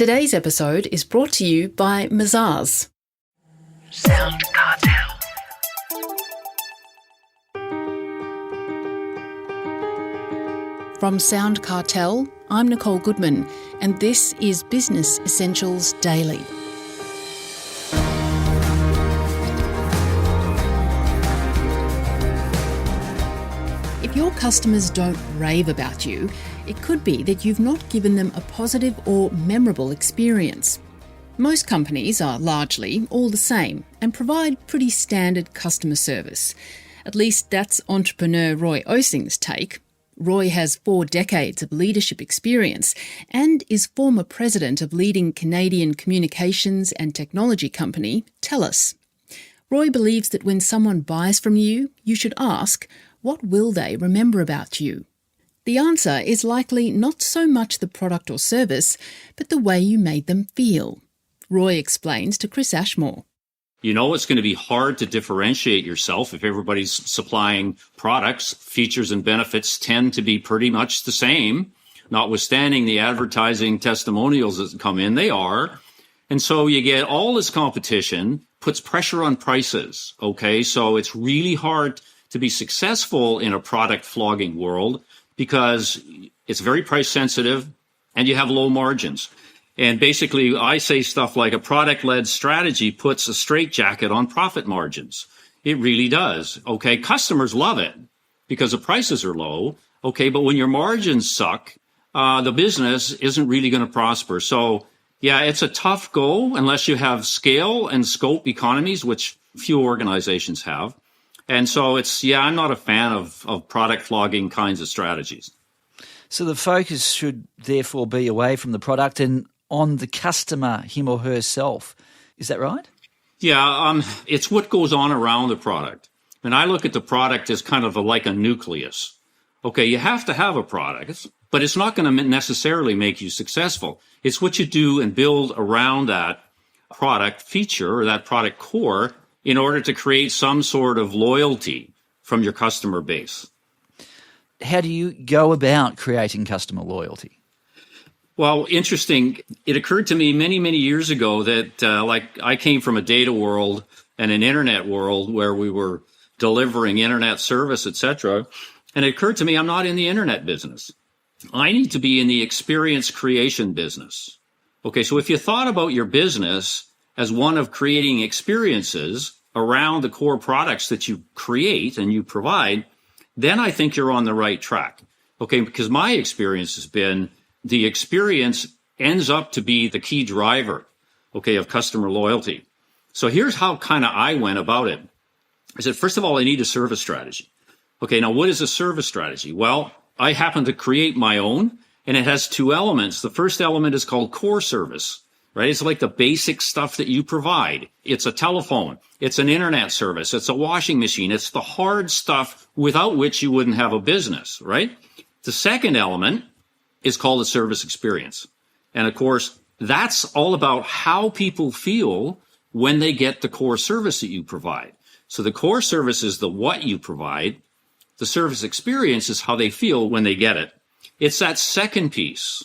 Today's episode is brought to you by Mazars. SoundCartel. From SoundCartel, I'm Nicole Goodman, and this is Business Essentials Daily. If your customers don't rave about you, it could be that you've not given them a positive or memorable experience. Most companies are largely all the same and provide pretty standard customer service. At least that's entrepreneur Roy Osing's take. Roy has 4 decades of leadership experience and is former president of leading Canadian communications and technology company TELUS. Roy believes that when someone buys from you, you should ask, what will they remember about you? The answer is likely not so much the product or service, but the way you made them feel. Roy explains to Chris Ashmore. You know it's going to be hard to differentiate yourself if everybody's supplying products. Features and benefits tend to be pretty much the same, notwithstanding the advertising testimonials that come in, they are. And so you get all this competition, puts pressure on prices, okay? So it's really hard to be successful in a product flogging world because it's very price sensitive and you have low margins. And basically, I say stuff like a product-led strategy puts a straitjacket on profit margins. It really does. Okay, customers love it because the prices are low. Okay, but when your margins suck, the business isn't really going to prosper. So, yeah, it's a tough go unless you have scale and scope economies, which few organizations have. And so I'm not a fan of product flogging kinds of strategies. So the focus should therefore be away from the product and on the customer, him or herself. Is that right? Yeah, it's what goes on around the product. And I look at the product as kind of like a nucleus. Okay, you have to have a product, but it's not going to necessarily make you successful. It's what you do and build around that product feature or that product core in order to create some sort of loyalty from your customer base. How do you go about creating customer loyalty? Well, interesting. It occurred to me many, many years ago that I came from a data world and an internet world where we were delivering internet service, etc. And it occurred to me I'm not in the internet business. I need to be in the experience creation business. Okay, so if you thought about your business as one of creating experiences around the core products that you create and you provide, then I think you're on the right track. Okay, because my experience has been the experience ends up to be the key driver, okay, of customer loyalty. So here's how kind of I went about it. I said, first of all, I need a service strategy. Okay, now what is a service strategy? Well, I happen to create my own, and it has 2 elements. The first element is called core service. Right? It's like the basic stuff that you provide. It's a telephone. It's an internet service. It's a washing machine. It's the hard stuff without which you wouldn't have a business, right? The second element is called a service experience. And of course, that's all about how people feel when they get the core service that you provide. So the core service is the what you provide. The service experience is how they feel when they get it. It's that second piece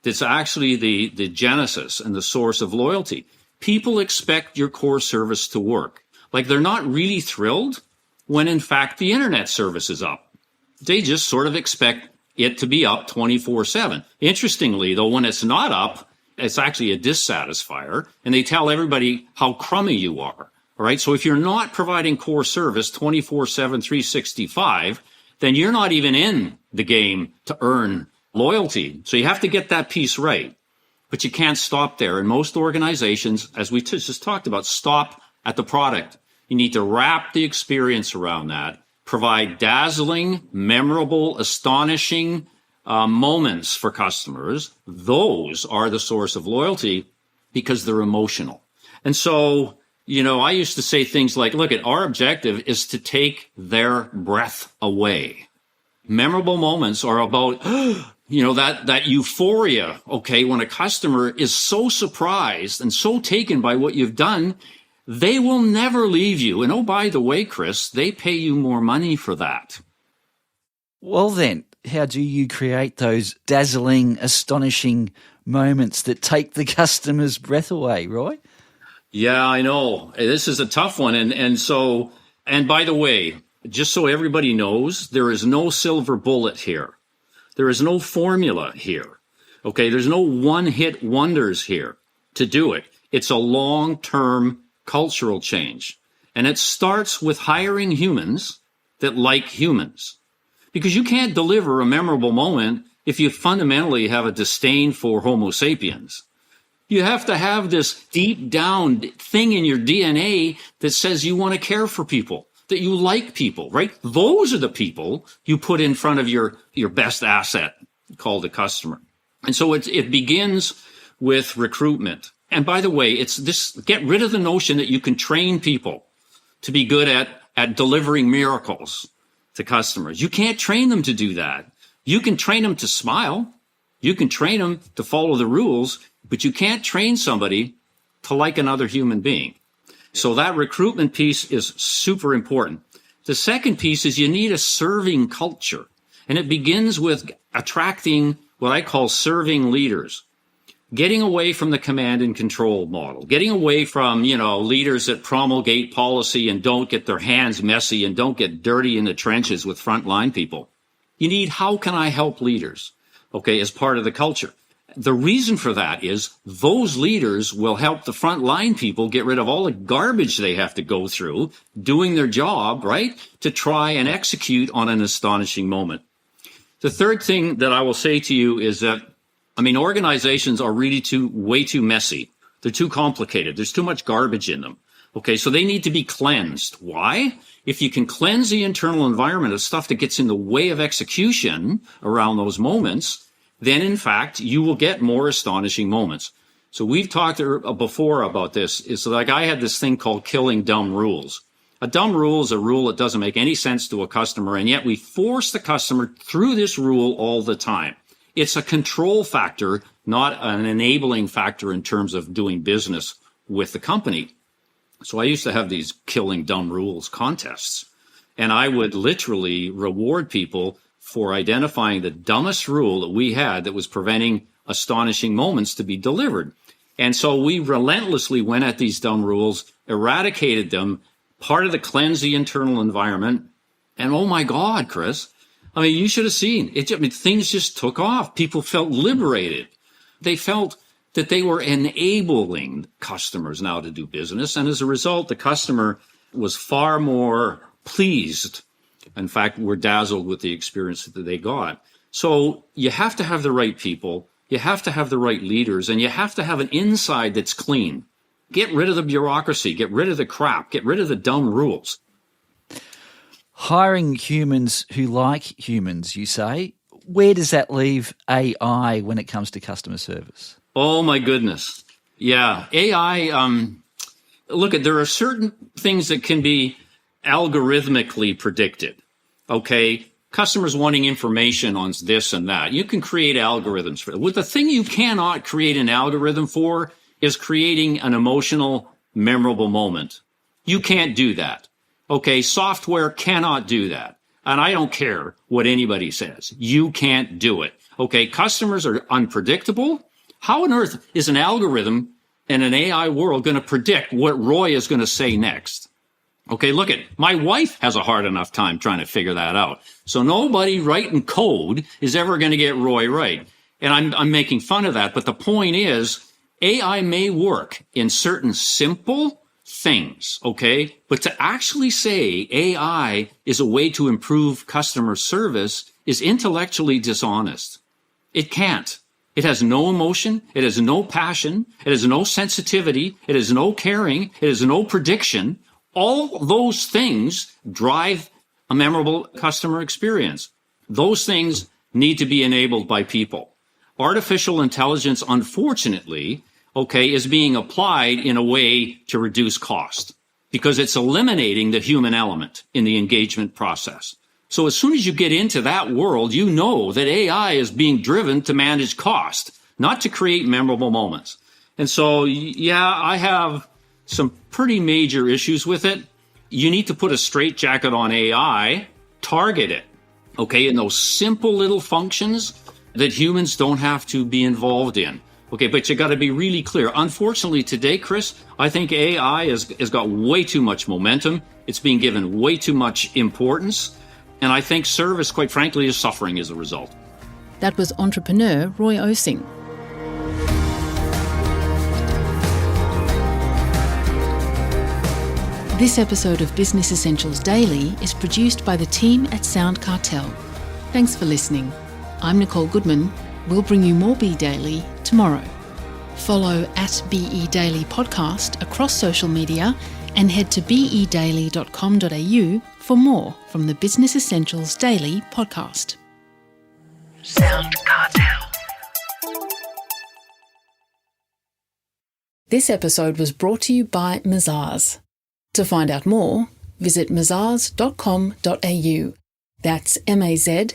that's actually the genesis and the source of loyalty. People expect your core service to work. Like they're not really thrilled when in fact the internet service is up. They just sort of expect it to be up 24/7. Interestingly, though, when it's not up, it's actually a dissatisfier, and they tell everybody how crummy you are. All right. So if you're not providing core service 24/7, 365, then you're not even in the game to earn loyalty. So you have to get that piece right, but you can't stop there. And most organizations, as we just talked about, stop at the product. You need to wrap the experience around that, provide dazzling, memorable, astonishing moments for customers. Those are the source of loyalty because they're emotional. And so, I used to say things like, look, our objective is to take their breath away. Memorable moments are about that euphoria, okay, when a customer is so surprised and so taken by what you've done, they will never leave you. And oh, by the way, Chris, they pay you more money for that. Well then, how do you create those dazzling, astonishing moments that take the customer's breath away, Roy? Yeah, I know. This is a tough one. And by the way, just so everybody knows, there is no silver bullet here. There is no formula here. Okay, there's no one-hit wonders here to do it. It's a long-term cultural change. And it starts with hiring humans that like humans. Because you can't deliver a memorable moment if you fundamentally have a disdain for Homo sapiens. You have to have this deep down thing in your DNA that says you want to care for people, that you like people, right? Those are the people you put in front of your best asset called a customer. And so it begins with recruitment. And by the way, it's this, get rid of the notion that you can train people to be good at delivering miracles to customers. You can't train them to do that. You can train them to smile. You can train them to follow the rules, but you can't train somebody to like another human being. So that recruitment piece is super important. The second piece is you need a serving culture. And it begins with attracting what I call serving leaders. Getting away from the command and control model, getting away from, leaders that promulgate policy and don't get their hands messy and don't get dirty in the trenches with frontline people. You need, how can I help leaders? Okay, as part of the culture. The reason for that is those leaders will help the frontline people get rid of all the garbage they have to go through doing their job, right? To try and execute on an astonishing moment. The third thing that I will say to you is that organizations are really way too messy. They're too complicated. There's too much garbage in them. Okay, so they need to be cleansed. Why? If you can cleanse the internal environment of stuff that gets in the way of execution around those moments, then in fact, you will get more astonishing moments. So we've talked before about this. It's like I had this thing called killing dumb rules. A dumb rule is a rule that doesn't make any sense to a customer, and yet we force the customer through this rule all the time. It's a control factor, not an enabling factor in terms of doing business with the company. So I used to have these killing dumb rules contests, and I would literally reward people for identifying the dumbest rule that we had that was preventing astonishing moments to be delivered. And so we relentlessly went at these dumb rules, eradicated them, part of the cleanse the internal environment. And oh my God, Chris, you should have seen it. Things just took off. People felt liberated. They felt that they were enabling customers now to do business. And as a result, the customer was far more pleased. In fact, were dazzled with the experience that they got. So you have to have the right people. You have to have the right leaders, and you have to have an inside that's clean. Get rid of the bureaucracy. Get rid of the crap. Get rid of the dumb rules. Hiring humans who like humans, you say. Where does that leave AI when it comes to customer service? Oh, my goodness. Yeah. AI, there are certain things that can be algorithmically predicted. Okay. Customers wanting information on this and that. You can create algorithms for it. Well, the thing you cannot create an algorithm for is creating an emotional, memorable moment. You can't do that. Okay, software cannot do that. And I don't care what anybody says. You can't do it. Okay, customers are unpredictable. How on earth is an algorithm in an AI world going to predict what Roy is going to say next? Okay, look at my wife has a hard enough time trying to figure that out. So nobody writing code is ever going to get Roy right. And I'm making fun of that. But the point is, AI may work in certain simple things, okay? But to actually say AI is a way to improve customer service is intellectually dishonest. It can't. It has no emotion. It has no passion. It has no sensitivity. It has no caring. It has no prediction. All those things drive a memorable customer experience. Those things need to be enabled by people. Artificial intelligence, unfortunately, is being applied in a way to reduce cost because it's eliminating the human element in the engagement process. So as soon as you get into that world, you know that AI is being driven to manage cost, not to create memorable moments. And so, yeah, I have some pretty major issues with it. You need to put a straitjacket on AI, target it, in those simple little functions that humans don't have to be involved in. Okay, but you got to be really clear. Unfortunately, today, Chris, I think AI has got way too much momentum. It's being given way too much importance. And I think service, quite frankly, is suffering as a result. That was entrepreneur Roy Osing. This episode of Business Essentials Daily is produced by the team at SoundCartel. Thanks for listening. I'm Nicole Goodman. We'll bring you more Be Daily tomorrow. Follow at BE Daily Podcast across social media and head to bedaily.com.au for more from the Business Essentials Daily podcast. SoundCartel. This episode was brought to you by Mazars. To find out more, visit mazars.com.au. That's mazars.com.au.